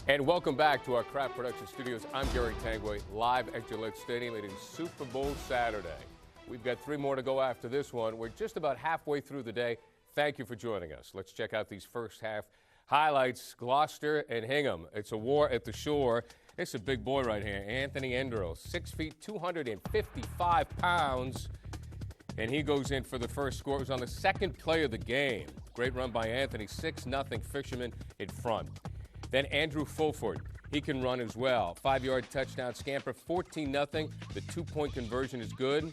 And welcome back to our Craft Production Studios. I'm Gary Tangway, live at Gillette Stadium. It is Super Bowl Saturday. We've got 3 more to go after this one. We're just about halfway through the day. Thank you for joining us. Let's check out these first half highlights. Gloucester and Hingham. It's a war at the shore. It's a big boy right here, Anthony Enderle, 6 feet, 255 pounds. And he goes in for the first score. It was on the second play of the game. Great run by Anthony, 6-0 Fisherman in front. Then Andrew Fulford, he can run as well. 5-yard touchdown scamper, 14-0. The 2-point conversion is good.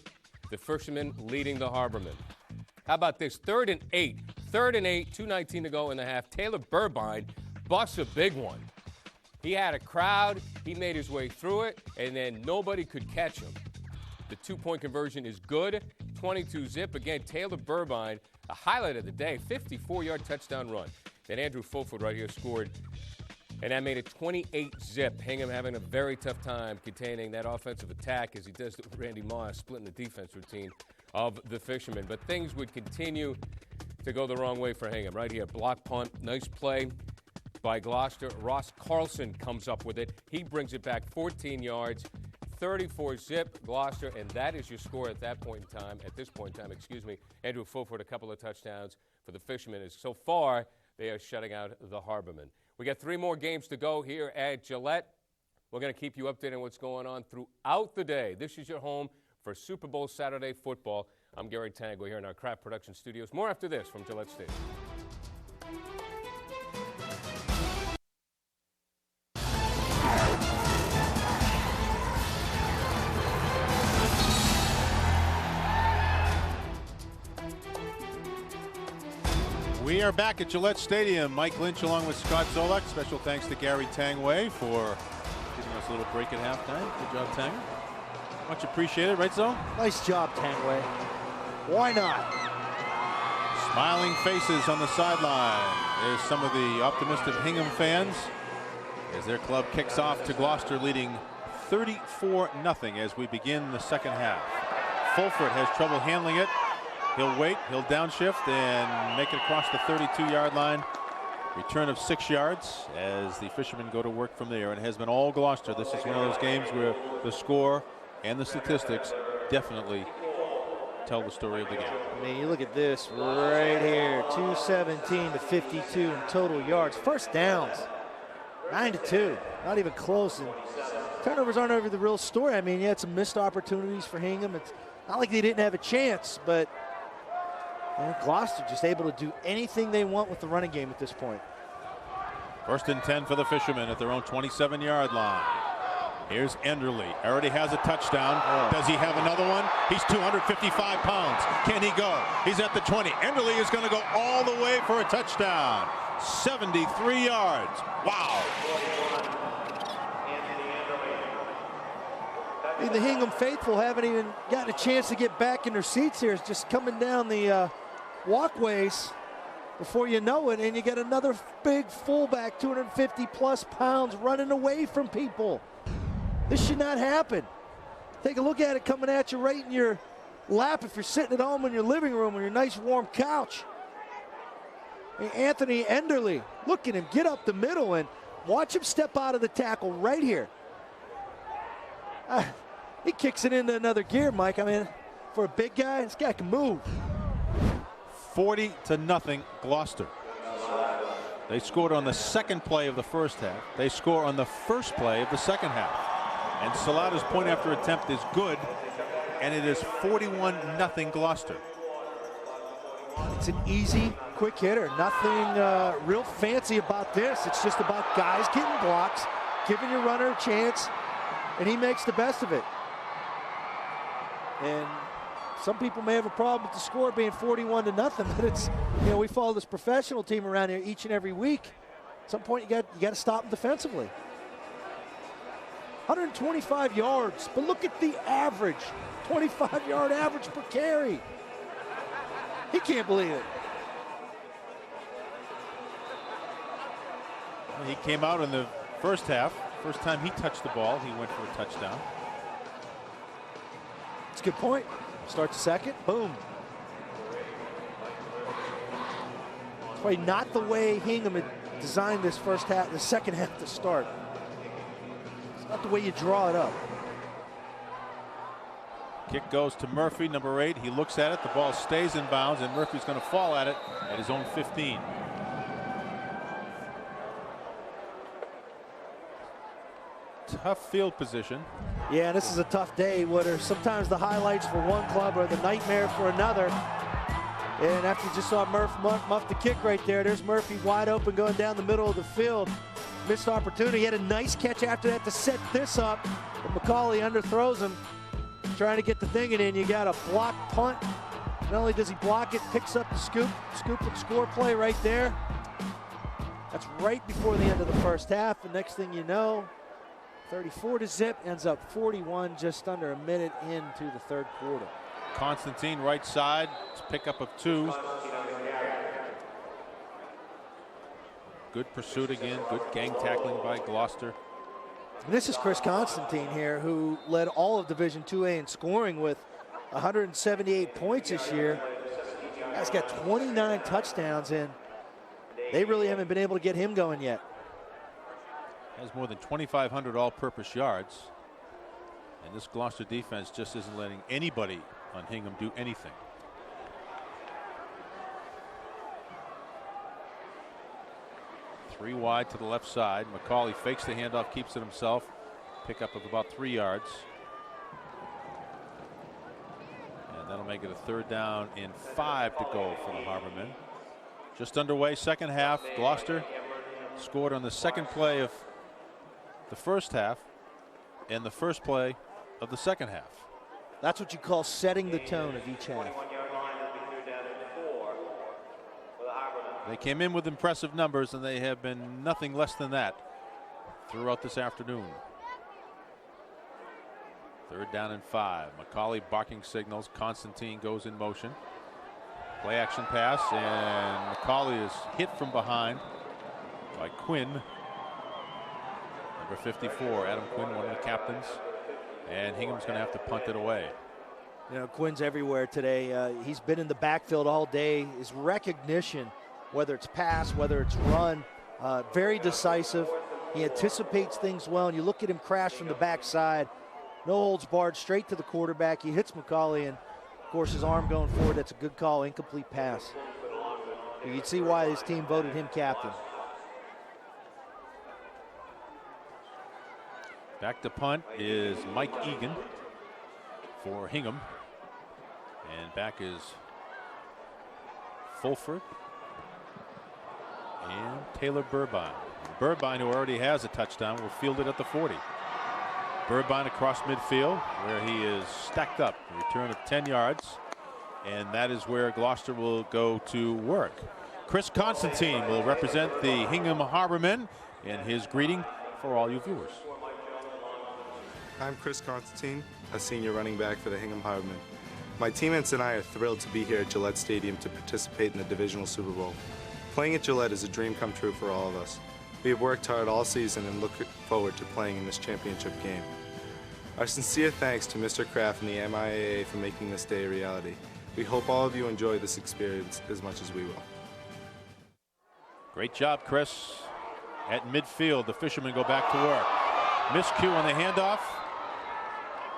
The Fisherman leading the Harbormen. How about this? 3rd and 8. 3rd and 8, 2:19 to go in the half. Taylor Burbine busts a big one. He had a crowd. He made his way through it, and then nobody could catch him. The 2-point conversion is good. 22-zip. Again, Taylor Burbine, a highlight of the day, 54-yard touchdown run. Then Andrew Fulford right here scored. And that made it 28-zip. Hingham having a very tough time containing that offensive attack as he does with Randy Moss, splitting the defense routine of the Fishermen. But things would continue to go the wrong way for Hingham. Right here, block punt, nice play by Gloucester. Ross Carlson comes up with it. He brings it back 14 yards, 34-zip, Gloucester, and that is your score at that point in time. At this point in time, Andrew Fulford, a couple of touchdowns for the Fishermen. As so far, they are shutting out the Harbormen. We got 3 more games to go here at Gillette. We're going to keep you updated on what's going on throughout the day. This is your home for Super Bowl Saturday football. I'm Gary Tangway here in our Craft Production Studios. More after this from Gillette Stadium. We are back at Gillette Stadium. Mike Lynch along with Scott Zolak. Special thanks to Gary Tangway for giving us a little break at halftime. Good job, Tang. Much appreciated, right, Zo? Nice job, Tangway. Why not? Smiling faces on the sideline. There's some of the optimistic Hingham fans as their club kicks off to Gloucester leading 34-0 as we begin the second half. Fulford has trouble handling it. He'll wait, he'll downshift and make it across the 32-yard line. Return of 6 yards as the Fishermen go to work from there. And it has been all Gloucester. This is one of those games where the score and the statistics definitely tell the story of the game. I mean, you look at this right here, 217 to 52 in total yards. First downs, 9-2, not even close. And turnovers aren't over the real story. I mean, you had some missed opportunities for Hingham. It's not like they didn't have a chance, but Gloucester just able to do anything they want with the running game at this point. 1st and 10 for the Fishermen at their own 27-yard line. Here's Enderle. Already has a touchdown. Does he have another one? He's 255 pounds. Can he go? He's at the 20. Enderle is going to go all the way for a touchdown. 73 yards. Wow. I mean, the Hingham faithful haven't even gotten a chance to get back in their seats here. It's just coming down the walkways before you know it, and you get another big fullback, 250-plus pounds, running away from people. This should not happen. Take a look at it coming at you right in your lap if you're sitting at home in your living room on your nice warm couch. And Anthony Enderle, look at him get up the middle and watch him step out of the tackle right here. He kicks it into another gear, Mike. I mean, for a big guy, this guy can move. 40-0 Gloucester. They scored on the second play of the first half. They score on the first play of the second half. And Salada's point after attempt is good, and it is 41-0 Gloucester. It's an easy, quick hitter. Nothing real fancy about this. It's just about guys getting blocks, giving your runner a chance, and he makes the best of it. And some people may have a problem with the score being 41-0, but it's, you know, we follow this professional team around here each and every week. At some point, you got to stop them defensively. 125 yards, but look at the average, 25-yard average per carry. He can't believe it. He came out in the first half. First time he touched the ball, he went for a touchdown. That's a good point. Start the second, boom. It's probably not the way Hingham had designed this first half, the second half to start. It's not the way you draw it up. Kick goes to Murphy, number 8. He looks at it. The ball stays in bounds, and Murphy's going to fall at it at his own 15. Tough field position. Yeah, this is a tough day. Where sometimes the highlights for one club are the nightmare for another. And after you just saw Murph muff the kick right there, there's Murphy wide open going down the middle of the field. Missed opportunity. He had a nice catch after that to set this up. But McCauley underthrows him, trying to get the thing in. You got a block punt. Not only does he block it, picks up the scoop and score play right there. That's right before the end of the first half. The next thing you know, 34-0, ends up 41 just under a minute into the third quarter. Constantine right side, pickup of 2. Good pursuit again, good gang tackling by Gloucester. This is Chris Constantine here, who led all of Division IIA in scoring with 178 points this year. Guy's got 29 touchdowns, and they really haven't been able to get him going yet. Has more than 2,500 all-purpose yards. And this Gloucester defense just isn't letting anybody on Hingham do anything. Three wide to the left side. McCauley fakes the handoff, keeps it himself. Pickup of about 3 yards. And that'll make it a 3rd down and 5 to go for the Harbormen. Just underway, second half. Gloucester scored on the second play of the first half and the first play of the second half. That's what you call setting the tone of each half. They came in with impressive numbers, and they have been nothing less than that throughout this afternoon. 3rd down and 5. McCauley barking signals. Constantine goes in motion. Play action pass, and McCauley is hit from behind by Quinn. Number 54, Adam Quinn, one of the captains. And Hingham's going to have to punt it away. You know, Quinn's everywhere today. He's been in the backfield all day. His recognition, whether it's pass, whether it's run, very decisive. He anticipates things well, and you look at him crash from the backside. No holds barred, straight to the quarterback. He hits McCauley, and, of course, his arm going forward. That's a good call, incomplete pass. You can see why his team voted him captain. Back to punt is Mike Egan for Hingham. And back is Fulford and Taylor Burbine. Burbine, who already has a touchdown, will field it at the 40. Burbine across midfield, where he is stacked up. A return of 10 yards. And that is where Gloucester will go to work. Chris Constantine will represent the Hingham Harbormen in his greeting for all you viewers. I'm Chris Constantine, a senior running back for the Hingham Harbormen. My teammates and I are thrilled to be here at Gillette Stadium to participate in the Divisional Super Bowl. Playing at Gillette is a dream come true for all of us. We have worked hard all season and look forward to playing in this championship game. Our sincere thanks to Mr. Kraft and the MIAA for making this day a reality. We hope all of you enjoy this experience as much as we will. Great job, Chris. At midfield, the Fishermen go back to work. Miscue on the handoff.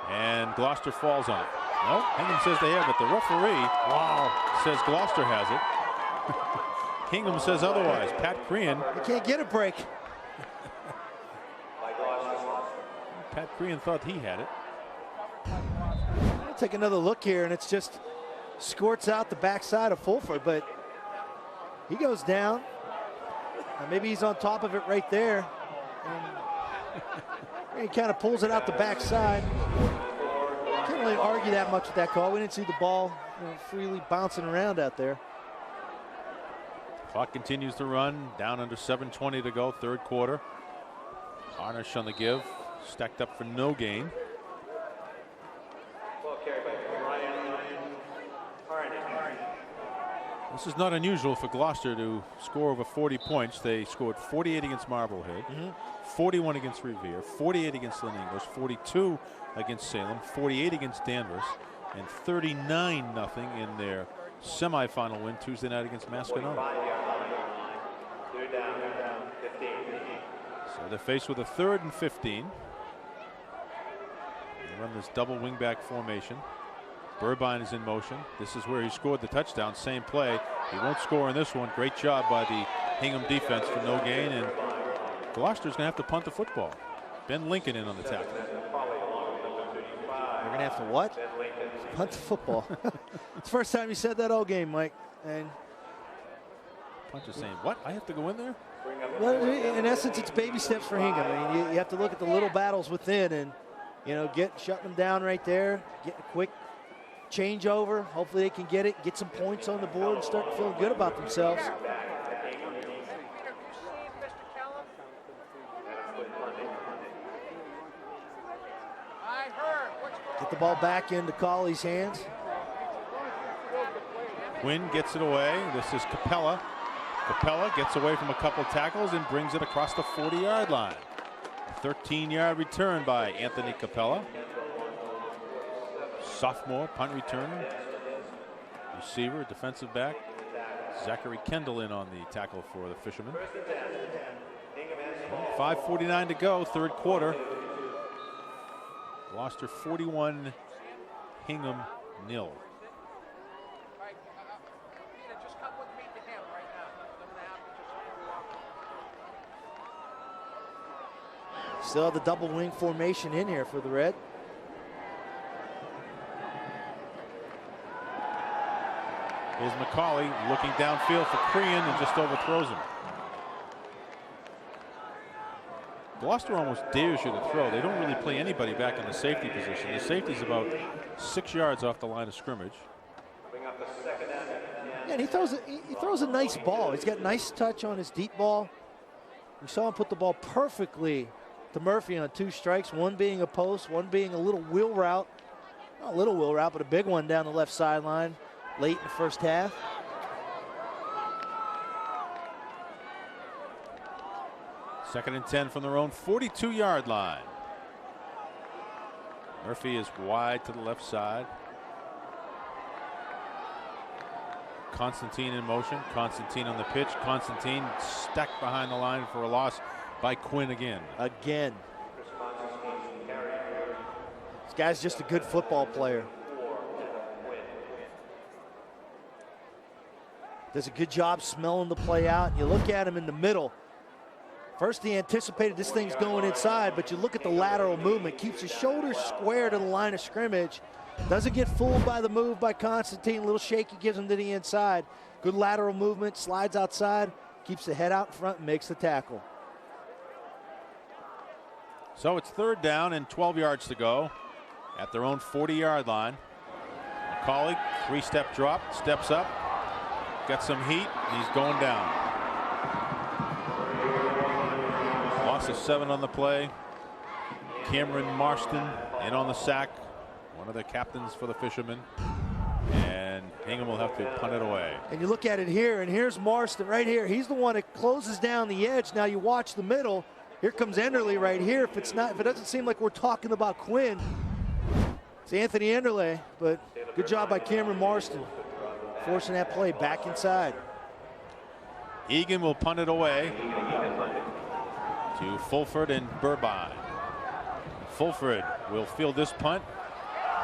And Gloucester falls on it. No, Hingham says they have it. The referee says Gloucester has it. Hingham says otherwise. Pat Crean. You can't get a break. Pat Crean thought he had it. I'll take another look here, and it's just squirts out the backside of Fulford, but he goes down. Maybe he's on top of it right there. And he kind of pulls it out the backside. Can't really argue that much with that call. We didn't see the ball freely bouncing around out there. Clock continues to run. Down under 7:20 to go, third quarter. Harnish on the give. Stacked up for no gain. This is not unusual for Gloucester to score over 40 points. They scored 48 against Marblehead, 41 against Revere, 48 against Lynn English, 42 against Salem, 48 against Danvers, and 39-0 in their semifinal win Tuesday night against Mascanoma. They're faced with a 3rd and 15. They run this double wingback formation. Burbine is in motion. This is where he scored the touchdown. Same play. He won't score in this one. Great job by the Hingham defense for no gain. And Gloucester's going to have to punt the football. Ben Lincoln in on the tackle. They're going to have to what? Punt the football. It's the first time you said that all game, Mike. And Punch is saying, what? I have to go in there? well, in essence, it's baby steps for Hingham. I mean, you have to look at the little battles within and, you know, shut them down right there, get a quick changeover. Hopefully they can get it, get some points on the board, and start feeling good about themselves. Get the ball back into Colley's hands. Quinn gets it away. This is Capella. Capella gets away from a couple tackles and brings it across the 40-yard line. 13-yard return by Anthony Capella. Sophomore punt returner. Receiver, defensive back. Zachary Kendall in on the tackle for the Fishermen. 5:49 to go, third quarter. Gloucester 41, Hingham 0. Still have the double wing formation in here for the Red. Here's McCauley looking downfield for Crean and just overthrows him. Gloucester almost dares you to throw. They don't really play anybody back in the safety position. The safety's about 6 yards off the line of scrimmage. Yeah, and he throws a nice ball. He's got nice touch on his deep ball. We saw him put the ball perfectly to Murphy on 2 strikes, one being a post, one being a little wheel route. Not a little wheel route, but a big one down the left sideline late in the first half. Second and 10 from their own 42-yard line. Murphy is wide to the left side. Constantine in motion. Constantine on the pitch. Constantine stacked behind the line for a loss by Quinn again. Again. This guy's just a good football player. Does a good job smelling the play out. You look at him in the middle. First he anticipated this thing's going inside, but you look at the lateral movement. Keeps his shoulders square to the line of scrimmage. Doesn't get fooled by the move by Constantine. A little shake he gives him to the inside. Good lateral movement, slides outside, keeps the head out in front and makes the tackle. So it's third down and 12 yards to go at their own 40-yard line. McCauley, 3-step drop, steps up, got some heat, and he's going down. Loss of 7 on the play. Cameron Marston in on the sack, one of the captains for the Fishermen. And Hingham will have to punt it away. And you look at it here, and here's Marston right here. He's the one that closes down the edge. Now you watch the middle. Here comes Enderle right here. If it doesn't seem like we're talking about Quinn, it's Anthony Enderle, but good job by Cameron Marston forcing that play back inside. Egan will punt it away to Fulford and Burbine. Fulford will field this punt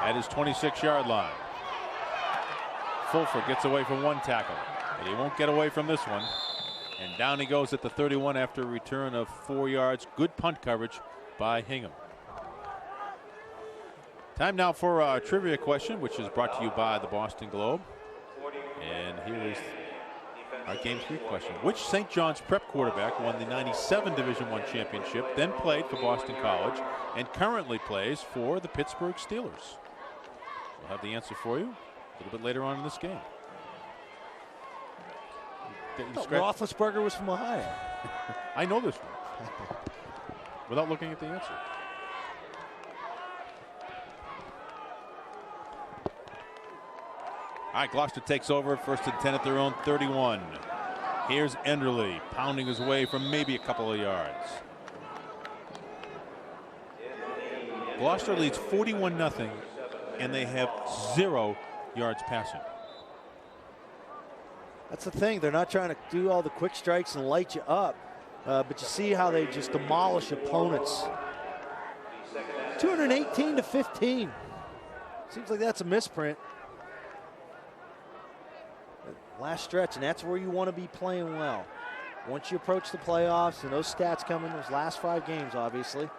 at his 26-yard line. Fulford gets away from one tackle, but he won't get away from this one. And down he goes at the 31 after a return of 4 yards. Good punt coverage by Hingham. Time now for a trivia question, which is brought to you by the Boston Globe. And here is our Game 3 question. Which St. John's Prep quarterback won the '97 Division I championship, then played for Boston College, and currently plays for the Pittsburgh Steelers? We'll have the answer for you a little bit later on in this game. Roethlisberger was from Ohio. I know this one without looking at the answer. All right, Gloucester takes over, first and 10 at their own 31. Here's Enderle pounding his way from maybe a couple of yards. Gloucester leads 41-0, and they have 0 yards passing. That's the thing. They're not trying to do all the quick strikes and light you up. But you see how they just demolish opponents. 218-15. Seems like that's a misprint. Last stretch, and that's where you want to be playing well. Once you approach the playoffs and those stats come in those last 5 games, obviously.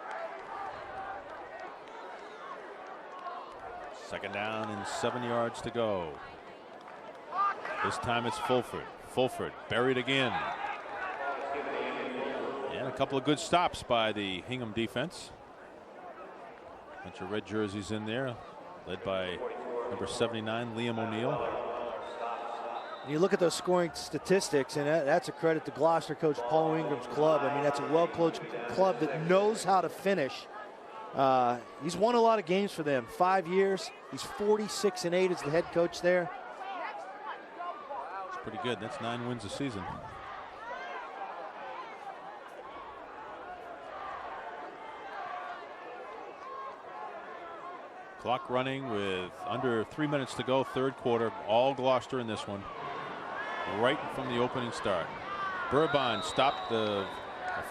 Second down and 7 yards to go. This time it's Fulford. Fulford buried again. And a couple of good stops by the Hingham defense. Bunch of red jerseys in there, led by number 79, Liam O'Neill. You look at those scoring statistics, and that's a credit to Gloucester coach Paul Ingram's club. I mean, that's a well-coached club that knows how to finish. He's won a lot of games for them. 5 years. He's 46-8 as the head coach there. It's pretty good. That's 9 wins a season. Clock running with under 3 minutes to go, third quarter. All Gloucester in this one. Right from the opening start. Burbine stopped the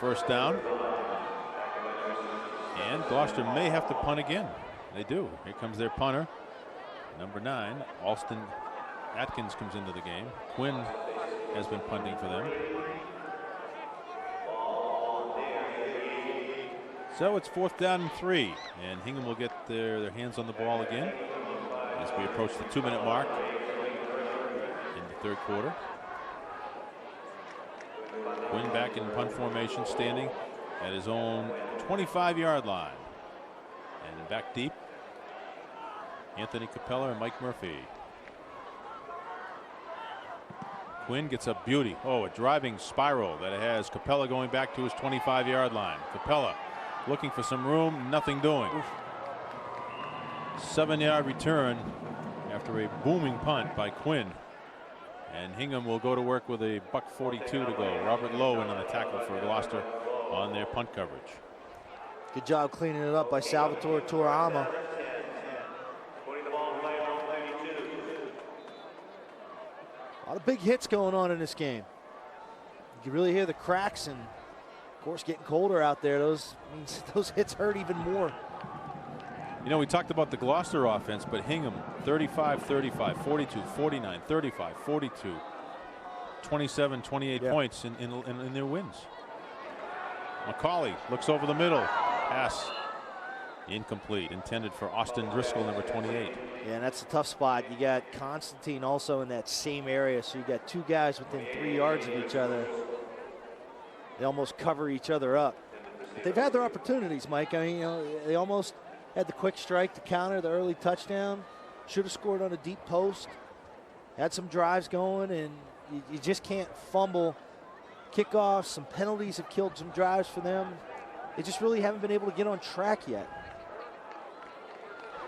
first down. And Gloucester may have to punt again. They do. Here comes their punter. Number 9, Alston Atkins comes into the game. Quinn has been punting for them. So it's 4th down and 3. And Hingham will get their hands on the ball again as we approach the 2-minute mark in the third quarter. Quinn back in punt formation, standing at his own 25-yard line. And back deep, Anthony Capella and Mike Murphy. Quinn gets a beauty. Oh, a driving spiral that has Capella going back to his 25-yard line. Capella looking for some room, nothing doing. 7-yard return after a booming punt by Quinn. And Hingham will go to work with a $1:42 to go. Robert Lowe in on the tackle for Gloucester on their punt coverage. Good job cleaning it up by Salvatore Torama. A lot of big hits going on in this game. You can really hear the cracks, and of course getting colder out there, those means those hits hurt even more. You know, we talked about the Gloucester offense, but Hingham 35-35, 42-49, 35-42, 27-28 points in their wins. McCauley looks over the middle. Pass incomplete. Intended for Austin Driscoll, number 28. Yeah, and that's a tough spot. You got Constantine also in that same area, so you got 2 guys within 3 yards of each other. They almost cover each other up. But they've had their opportunities, Mike. I mean, you know, they almost had the quick strike to counter the early touchdown. Should have scored on a deep post. Had some drives going, and you just can't fumble kickoffs. Some penalties have killed some drives for them. They just really haven't been able to get on track yet.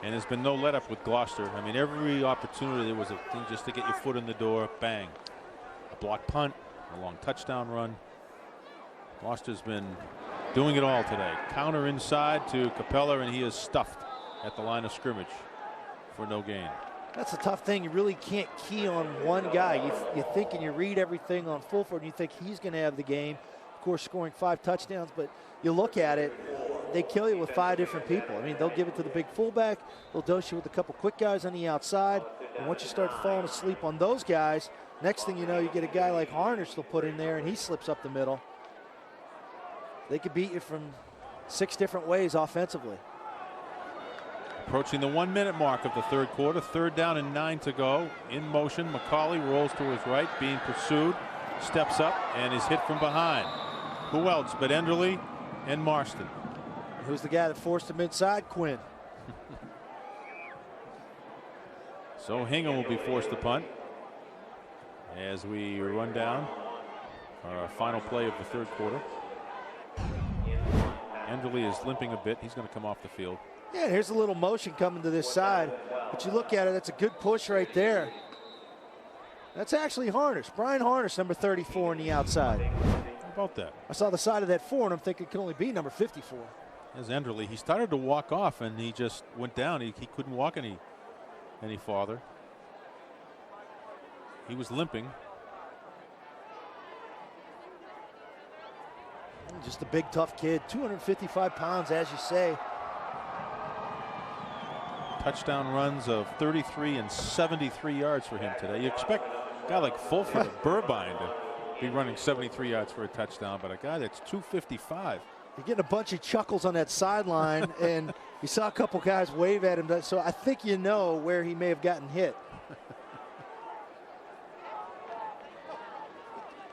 And there's been no let up with Gloucester. I mean, every opportunity there was a thing just to get your foot in the door. Bang. A block punt, a long touchdown run. Gloucester's been doing it all today. Counter inside to Capella, and he is stuffed at the line of scrimmage for no gain. That's a tough thing. You really can't key on one guy. You think and you read everything on Fulford, and you think he's going to have the game. Of course, scoring 5 touchdowns, but you look at it, they kill you with 5 different people. I mean, they'll give it to the big fullback. They'll dose you with a couple quick guys on the outside. And once you start falling asleep on those guys, next thing you know, you get a guy like Harnish they'll put in there, and he slips up the middle. They could beat you from 6 different ways offensively. Approaching the 1-minute mark of the third quarter. 3rd down and 9 to go. In motion, McCauley rolls to his right, being pursued. Steps up and is hit from behind. Who else but Enderle and Marston? Who's the guy that forced him inside? Quinn. So Hingham will be forced to punt as we run down our final play of the third quarter. Enderle is limping a bit. He's going to come off the field. Yeah, here's a little motion coming to this side. But you look at it, that's a good push right there. That's actually Harnish. Brian Harnish, number 34 on the outside. How about that? I saw the side of that 4, and I'm thinking it could only be number 54. There's Enderle. He started to walk off, and he just went down. He couldn't walk any farther. He was limping. just a big, tough kid. 255 pounds, as you say. Touchdown runs of 33 and 73 yards for him today. You expect a guy like Fulford or Burbine to be running 73 yards for a touchdown, but a guy that's 255. You're getting a bunch of chuckles on that sideline, and you saw a couple guys wave at him, so I think you know where he may have gotten hit.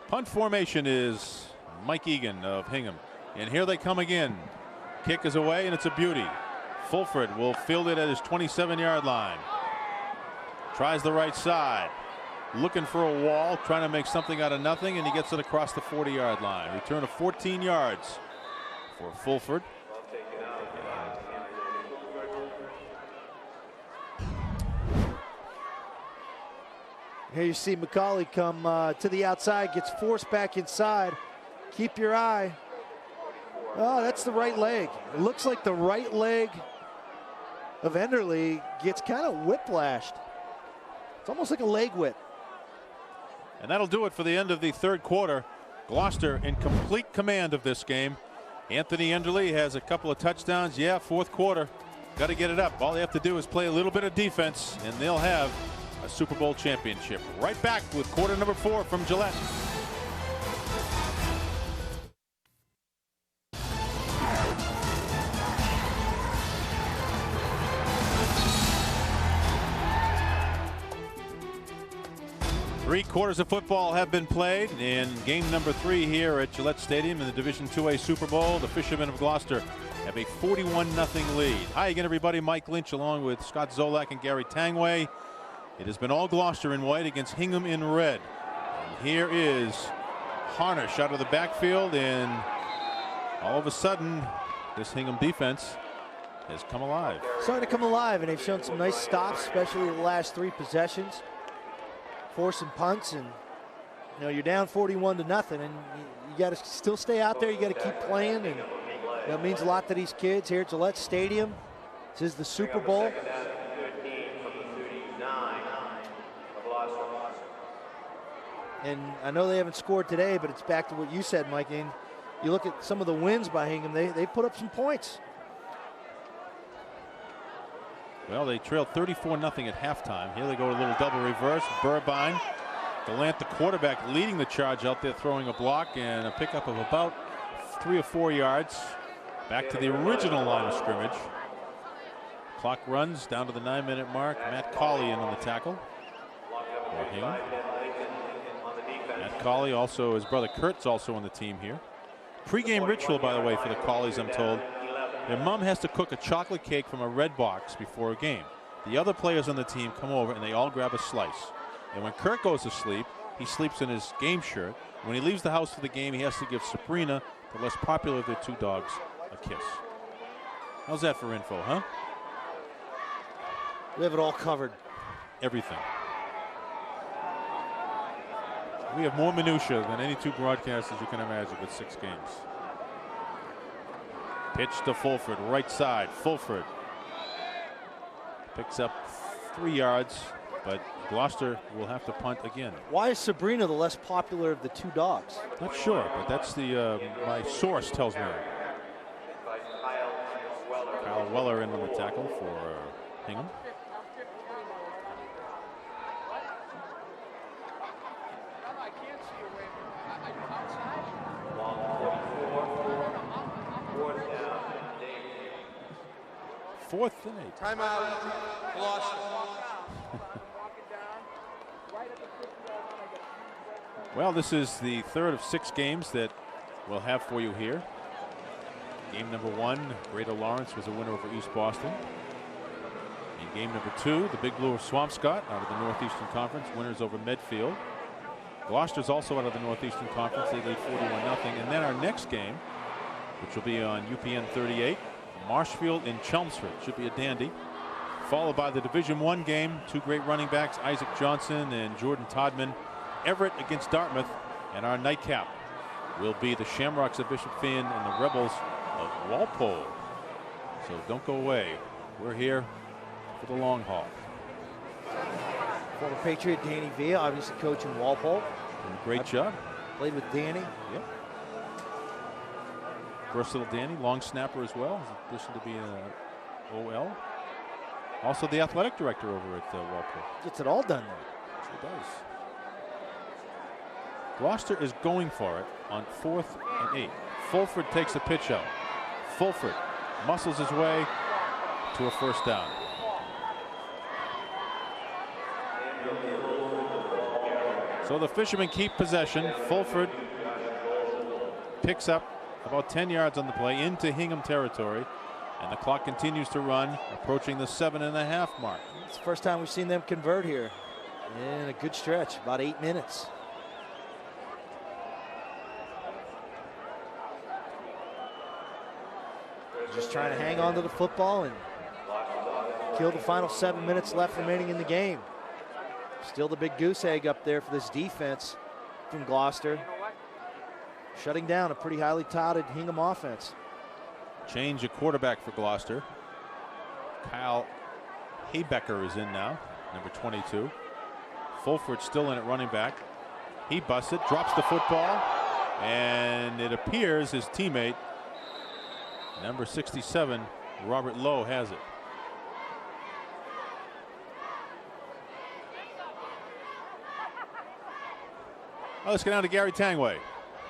Punt formation is Mike Egan of Hingham. And here they come again. Kick is away, and it's a beauty. Fulford will field it at his 27-yard line. Tries the right side. Looking for a wall, trying to make something out of nothing, and he gets it across the 40-yard line. Return of 14 yards for Fulford. Here you see McCauley come to the outside, gets forced back inside. Keep your eye. Oh, that's the right leg. It looks like the right leg of Enderle gets kind of whiplashed. It's almost like a leg whip. And that'll do it for the end of the third quarter. Gloucester in complete command of this game. Anthony Enderle has a couple of touchdowns. Yeah, fourth quarter. Got to get it up. All they have to do is play a little bit of defense, and they'll have a Super Bowl championship. Right back with quarter number 4 from Gillette. Three quarters of football have been played in game number 3 here at Gillette Stadium in the Division 2A Super Bowl. The Fishermen of Gloucester have a 41-0 lead. Hi again, everybody. Mike Lynch along with Scott Zolak and Gary Tangway. It has been all Gloucester in white against Hingham in red. And here is Harnish out of the backfield, and all of a sudden this Hingham defense has come alive. Starting to come alive, and they've shown some nice stops, especially the last 3 possessions. Forcing punts, and you know you're down 41-0, and you got to still stay out there. You got to keep playing, and that means a lot to these kids here at Gillette Stadium. This is the Super Bowl. And I know they haven't scored today, but it's back to what you said, Mike. And you look at some of the wins by Hingham, they put up some points. Well, they trailed 34-0 at halftime. Here they go to a little double reverse. Burbine, Gillette, the quarterback, leading the charge out there, throwing a block and a pickup of about 3 or 4 yards. Back to the original line of scrimmage. Clock runs down to the 9-minute mark. Matt Colley in on the tackle. Matt Colley, also his brother Kurt's also on the team here. Pre-game ritual, by the way, for the Colleys, I'm told. Their mom has to cook a chocolate cake from a red box before a game. The other players on the team come over and they all grab a slice. And when Kurt goes to sleep, he sleeps in his game shirt. When he leaves the house for the game, he has to give Sabrina, the less popular of their 2 dogs, a kiss. How's that for info, huh? We have it all covered. Everything. We have more minutia than any 2 broadcasters you can imagine with 6 games. Pitch to Fulford, right side. Fulford picks up 3 yards, but Gloucester will have to punt again. Why is Sabrina the less popular of the 2 dogs? Not sure, but that's the my source tells me. Kyle Weller in on the tackle for Hingham. Fourth and 8. Timeout, Gloucester. Well, this is the 3rd of 6 games that we'll have for you here. Game number 1, Greater Lawrence was a winner over East Boston. In game number 2, the Big Blue of Swampscott out of the Northeastern Conference, winners over Medfield. Gloucester's also out of the Northeastern Conference. They lead 41-0. And then our next game, which will be on UPN 38, Marshfield in Chelmsford. Should be a dandy. Followed by the Division 1 game, 2 great running backs, Isaac Johnson and Jordan Todman. Everett against Dartmouth. And our nightcap will be the Shamrocks of Bishop Finn and the Rebels of Walpole. So don't go away. We're here for the long haul. Former Patriot Danny Villa, obviously coaching Walpole. Great job. Played with Danny. Yep. Versatile Danny, long snapper as well, in addition to being an OL. Also the athletic director over at Walpole. Gets it all done there. Sure does. Gloucester is going for it on 4th and 8. Fulford takes the pitch out. Fulford muscles his way to a first down. So the Fishermen keep possession. Fulford picks up about 10 yards on the play into Hingham territory, and the clock continues to run, approaching the 7.5 mark. It's the first time we've seen them convert here in a good stretch, about 8 minutes. Just trying to hang on to the football and kill the final 7 minutes left remaining in the game. Still the big goose egg up there for this defense from Gloucester, shutting down a pretty highly touted Hingham offense. Change of quarterback for Gloucester. Kyle Haybecker is in now, number 22. Fulford still in at running back. He busts it, drops the football, and it appears his teammate, number 67, Robert Lowe, has it. Well, let's get down to Gary Tangway.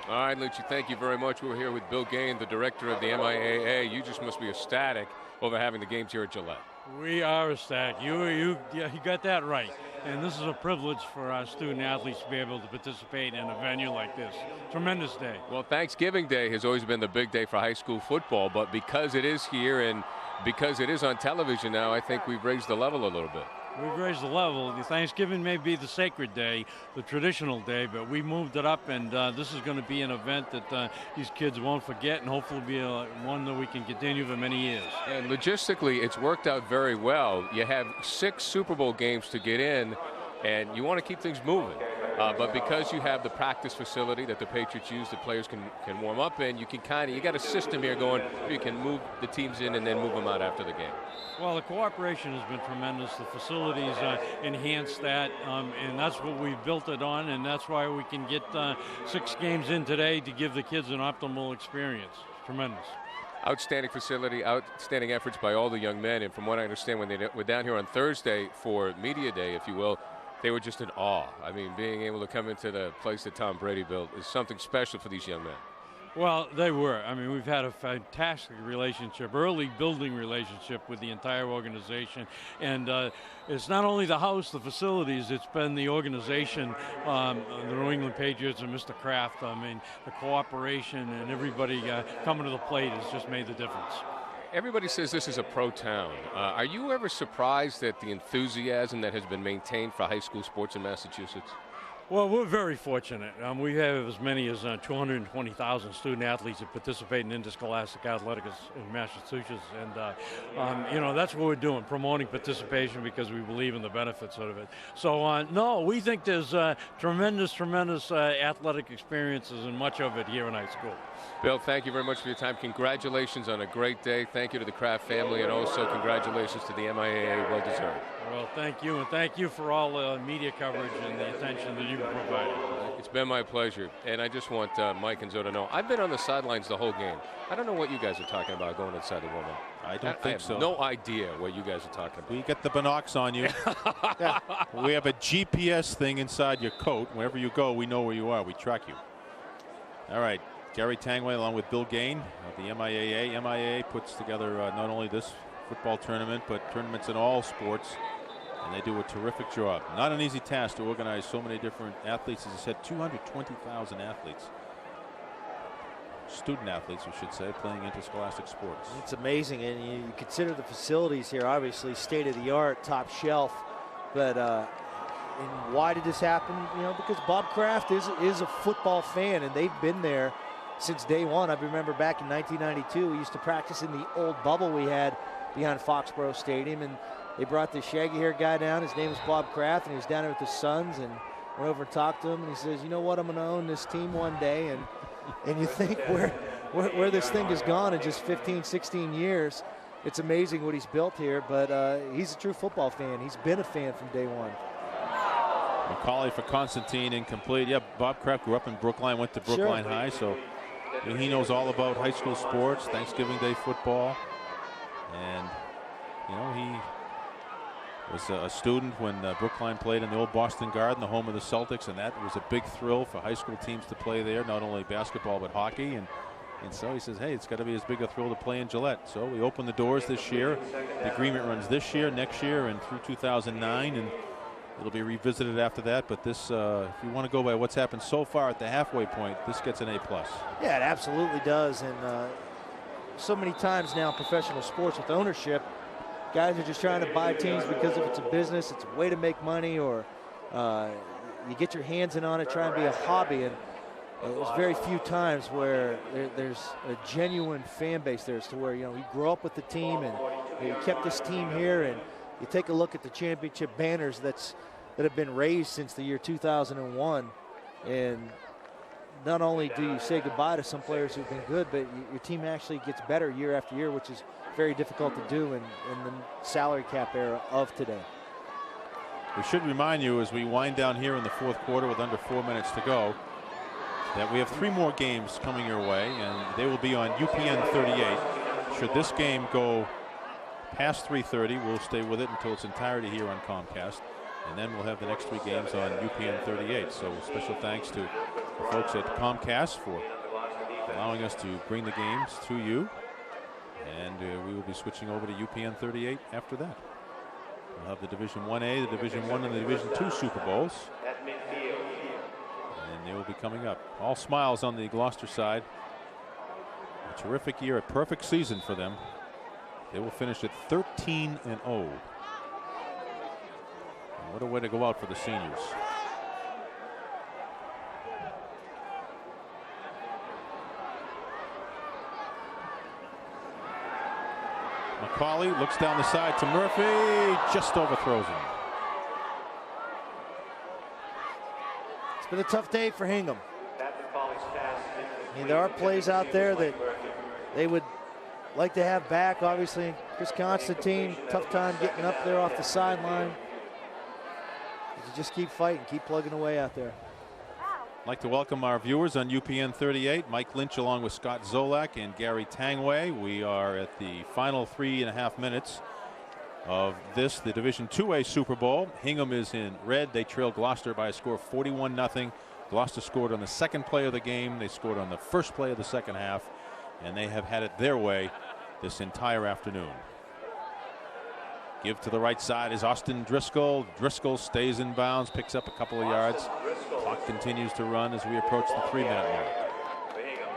All right, Lucci, thank you very much. We're here with Bill Gain, the director of the MIAA. You just must be ecstatic over having the games here at Gillette. We are ecstatic. You got that right. And this is a privilege for our student athletes to be able to participate in a venue like this. Tremendous day. Well, Thanksgiving Day has always been the big day for high school football, but because it is here and because it is on television now, I think we've raised the level a little bit. We've raised the level. Thanksgiving may be the sacred day, the traditional day, but we moved it up, and this is going to be an event that these kids won't forget, and hopefully be one that we can continue for many years. And logistically, it's worked out very well. You have 6 Super Bowl games to get in, and you want to keep things moving. But because you have the practice facility that the Patriots use, the players can warm up in, you got a system here going, you can move the teams in and then move them out after the game. Well, the cooperation has been tremendous. The facilities enhance that, and that's what we've built it on, and that's why we can get 6 games in today to give the kids an optimal experience. Tremendous. Outstanding facility, outstanding efforts by all the young men, and from what I understand, when they were down here on Thursday for Media Day, if you will, they were just in awe. I mean, being able to come into the place that Tom Brady built is something special for these young men. Well, they were. I mean, we've had a fantastic relationship, early building relationship with the entire organization. And it's not only the house, the facilities, it's been the organization, the New England Patriots and Mr. Kraft. I mean, the cooperation and everybody coming to the plate has just made the difference. Everybody says this is a pro town. Are you ever surprised at the enthusiasm that has been maintained for high school sports in Massachusetts? Well, we're very fortunate. We have as many as 220,000 student athletes that participate in interscholastic athletics in Massachusetts. And, you know, that's what we're doing, promoting participation because we believe in the benefits of it. So, no, we think there's tremendous athletic experiences and much of it here in high school. Bill, thank you very much for your time. Congratulations on a great day. Thank you to the Kraft family, and also congratulations to the MIAA. Well deserved. Well, thank you, and thank you for all the media coverage and the attention that you've provided. It's been my pleasure, and I just want Mike and Zoe to know, I've been on the sidelines the whole game. I don't know what you guys are talking about going inside the warm-up. I don't think so. No idea what you guys are talking about. We get the binocs on you. We have a GPS thing inside your coat. Wherever you go, we know where you are. We track you. All right. Gary Tangway along with Bill Gain of the MIAA. MIAA puts together not only this football tournament, but tournaments in all sports. And they do a terrific job. Not an easy task to organize so many different athletes. As I said, 220,000 athletes. Student athletes, we should say, playing interscholastic sports. It's amazing, and you consider the facilities here, obviously state-of-the-art, top shelf. But and why did this happen? You know, because Bob Kraft is a football fan, and they've been there since day one. I remember back in 1992, we used to practice in the old bubble we had behind Foxboro Stadium, and they brought this shaggy-haired guy down. His name was Bob Kraft, and he was down there with his sons, and went over and talked to him, and he says, you know what, I'm going to own this team one day. And you think where this thing has gone in just 15, 16 years. It's amazing what he's built here, but he's a true football fan. He's been a fan from day one. McCauley for Constantine, incomplete. Yeah, Bob Kraft grew up in Brookline, went to Brookline High, so He knows all about high school sports, Thanksgiving Day football. And, you know, he was a student when Brookline played in the old Boston Garden, the home of the Celtics, and that was a big thrill for high school teams to play there, not only basketball but hockey. And so he says, hey, it's got to be as big a thrill to play in Gillette. So we opened the doors this year. The agreement runs this year, next year, and through 2009, and it'll be revisited after that. But this, if you want to go by what's happened so far at the halfway point, this gets an A+. Yeah, it absolutely does. And so many times now in professional sports with ownership, guys are just trying to buy teams because if it's a business, it's a way to make money, or you get your hands in on it, try and be a hobby. And there's very few times where there's a genuine fan base there, as to where, you know, you grow up with the team and you kept this team here, and you take a look at the championship banners that have been raised since the year 2001, and not only do you say goodbye to some players who've been good, but your team actually gets better year after year, which is very difficult to do in the salary cap era of today. We should remind you as we wind down here in the fourth quarter with under 4 minutes to go that we have 3 more games coming your way, and they will be on UPN 38. Should this game go past 3:30, we'll stay with it until its entirety here on Comcast, and then we'll have the next 3 games on UPN 38. So special thanks to the folks at Comcast for allowing us to bring the games to you, and we will be switching over to UPN 38 after that. We'll have the Division 1A, the Division 1 and the Division 2 Super Bowls, and they will be coming up. All smiles on the Gloucester side. A terrific year, a perfect season for them. They will finish at 13-0. And what a way to go out for the seniors. McCauley looks down the side to Murphy, just overthrows him. It's been a tough day for Hingham. I mean, there are plays out there that they would like to have back. Obviously, Chris Constantine, tough time getting up there off the sideline. You just keep fighting, keep plugging away out there. I'd like to welcome our viewers on UPN 38. Mike Lynch along with Scott Zolak and Gary Tangway. We are at the final 3.5 minutes of this, the Division 2A Super Bowl. Hingham is in red. They trail Gloucester by a score of 41-0. Gloucester scored on the second play of the game. They scored on the first play of the second half, and they have had it their way this entire afternoon. Give to the right side is Austin Driscoll. Driscoll stays in bounds, picks up a couple of yards. Clock continues to run as we approach the 3-minute mark.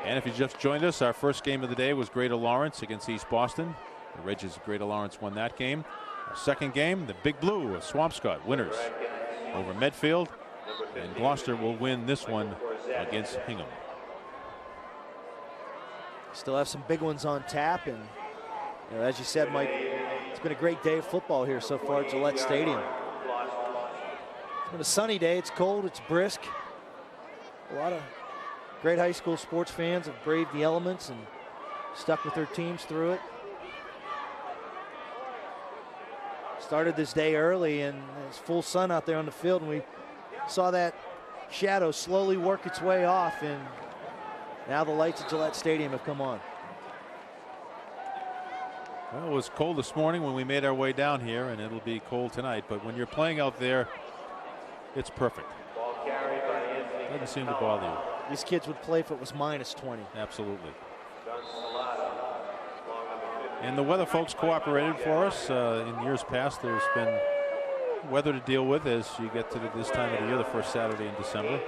And if you just joined us, our first game of the day was Greater Lawrence against East Boston. The Regis of Greater Lawrence won that game. Our second game, the Big Blue of Swampscott, winners over Medfield. And Gloucester will win this one against Hingham. Still have some big ones on tap, and you know, as you said, Mike, it's been a great day of football here so far at Gillette Stadium. It's been a sunny day. It's cold. It's brisk. A lot of great high school sports fans have braved the elements and stuck with their teams through it. Started this day early, and it's full sun out there on the field, and we saw that shadow slowly work its way off, and now the lights at Gillette Stadium have come on. Well, it was cold this morning when we made our way down here, and it'll be cold tonight. But when you're playing out there, it's perfect. Doesn't seem to bother you. These kids would play if it was -20. Absolutely. And the weather folks cooperated for us. In years past, there's been weather to deal with as you get to this time of the year, the first Saturday in December.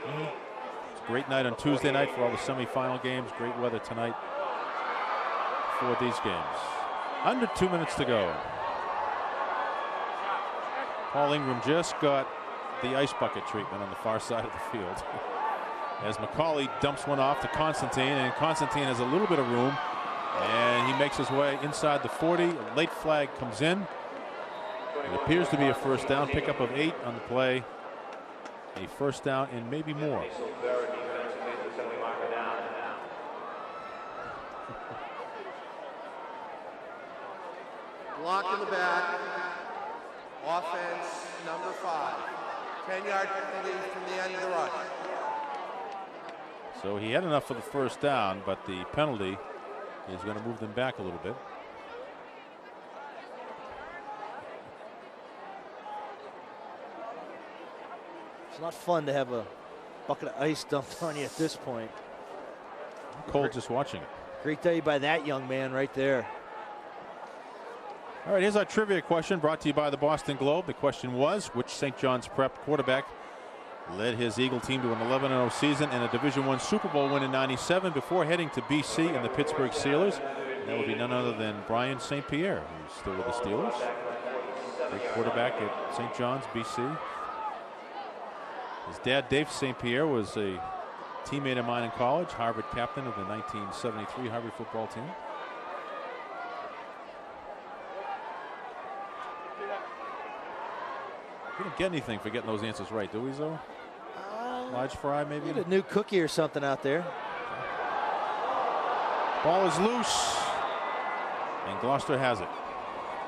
It's a great night on Tuesday night for all the semifinal games. Great weather tonight for these games. Under 2 minutes to go. Paul Ingram just got the ice bucket treatment on the far side of the field. As McCauley dumps one off to Constantine, and Constantine has a little bit of room, and he makes his way inside the 40. A late flag comes in. It appears to be a first down, pickup of 8 on the play. A first down and maybe more. Block in the back. Offense number 5. 10-yard penalty from the end of the rush. So he had enough for the first down, but the penalty is going to move them back a little bit. It's not fun to have a bucket of ice dumped on you at this point. I'm cold just watching it. Great day by that young man right there. All right, here's our trivia question brought to you by the Boston Globe. The question was, which St. John's Prep quarterback led his Eagle team to an 11-0 season and a Division I Super Bowl win in '97 before heading to BC and the Pittsburgh Steelers? And that would be none other than Brian St. Pierre, who's still with the Steelers. Great quarterback at St. John's, BC. His dad, Dave St. Pierre, was a teammate of mine in college, Harvard captain of the 1973 Harvard football team. We don't get anything for getting those answers right, do we, Zoe? Large fry, maybe? Need a new cookie or something out there. Ball is loose, and Gloucester has it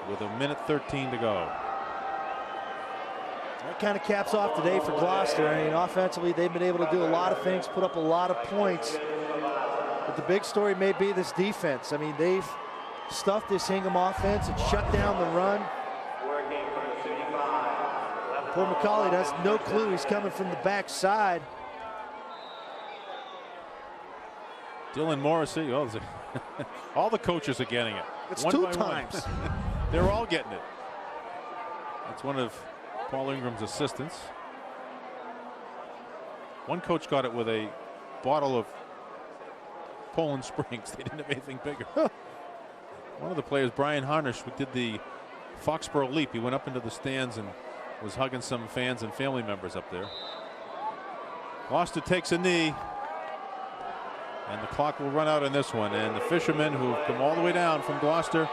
with 1:13 to go. That kind of caps off today for Gloucester. I mean, offensively, they've been able to do a lot of things, put up a lot of points. But the big story may be this defense. I mean, they've stuffed this Hingham offense and shut down the run. Poor McCauley has no clue he's coming from the backside. Dylan Morrissey, oh, all the coaches are getting it. It's one two by times. One. They're all getting it. That's one of Paul Ingram's assistants. One coach got it with a bottle of Poland Springs. They didn't have anything bigger. One of the players, Brian Harnish, did the Foxboro leap. He went up into the stands and was hugging some fans and family members up there. Gloucester takes a knee, and the clock will run out on this one. And the Fishermen, who've come all the way down from Gloucester,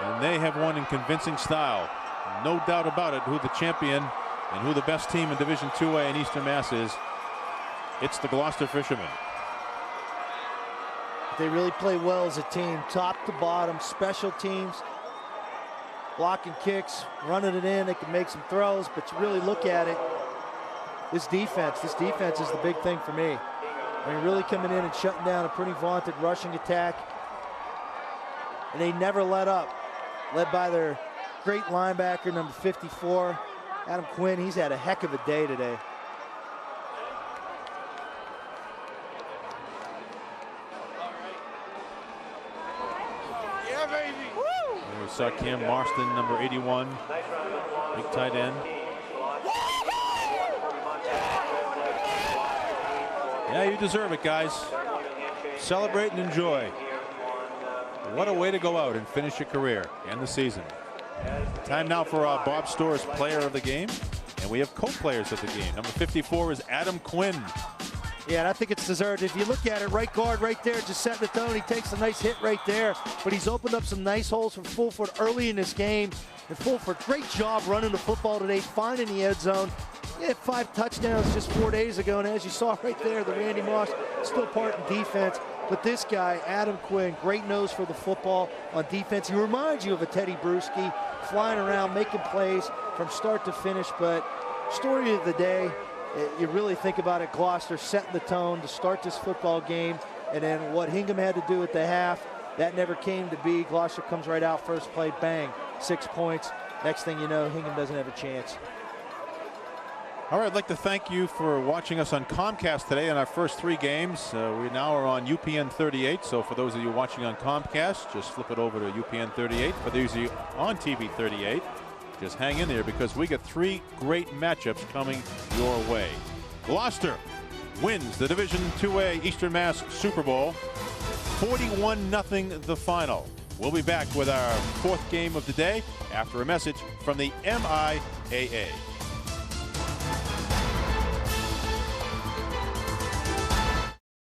and they have won in convincing style. No doubt about it who the champion and who the best team in Division IIA in Eastern Mass is. It's the Gloucester Fishermen. They really play well as a team, top to bottom, special teams, blocking kicks, running it in. They can make some throws, but you really look at it, this defense is the big thing for me. I mean, really coming in and shutting down a pretty vaunted rushing attack. And they never let up, led by their great linebacker, number 54, Adam Quinn. He's had a heck of a day today. Yeah, baby. We saw Cam Marston, number 81, big tight end. Yeah, you deserve it, guys. Celebrate and enjoy. What a way to go out and finish your career and the season. Time now for Bob Storr's player of the game. And we have co-players of the game. Number 54 is Adam Quinn. Yeah, and I think it's deserved. If you look at it, right guard right there, just setting the tone. He takes a nice hit right there, but he's opened up some nice holes for Fulford early in this game. And Fulford, great job running the football today, finding the end zone. He had 5 touchdowns just 4 days ago, and as you saw right there, the Randy Moss still part in defense. But this guy, Adam Quinn, great nose for the football on defense. He reminds you of a Teddy Bruschi, flying around, making plays from start to finish. But story of the day, you really think about it, Gloucester setting the tone to start this football game, and then what Hingham had to do at the half, that never came to be. Gloucester comes right out, first play, bang, 6 points. Next thing you know, Hingham doesn't have a chance. All right, I'd like to thank you for watching us on Comcast today in our first 3 games. We now are on UPN 38, so for those of you watching on Comcast, just flip it over to UPN 38. For those of you on TV 38, just hang in there because we got 3 great matchups coming your way. Gloucester wins the Division IIA Eastern Mass Super Bowl, 41-0 the final. We'll be back with our 4th game of the day after a message from the MIAA.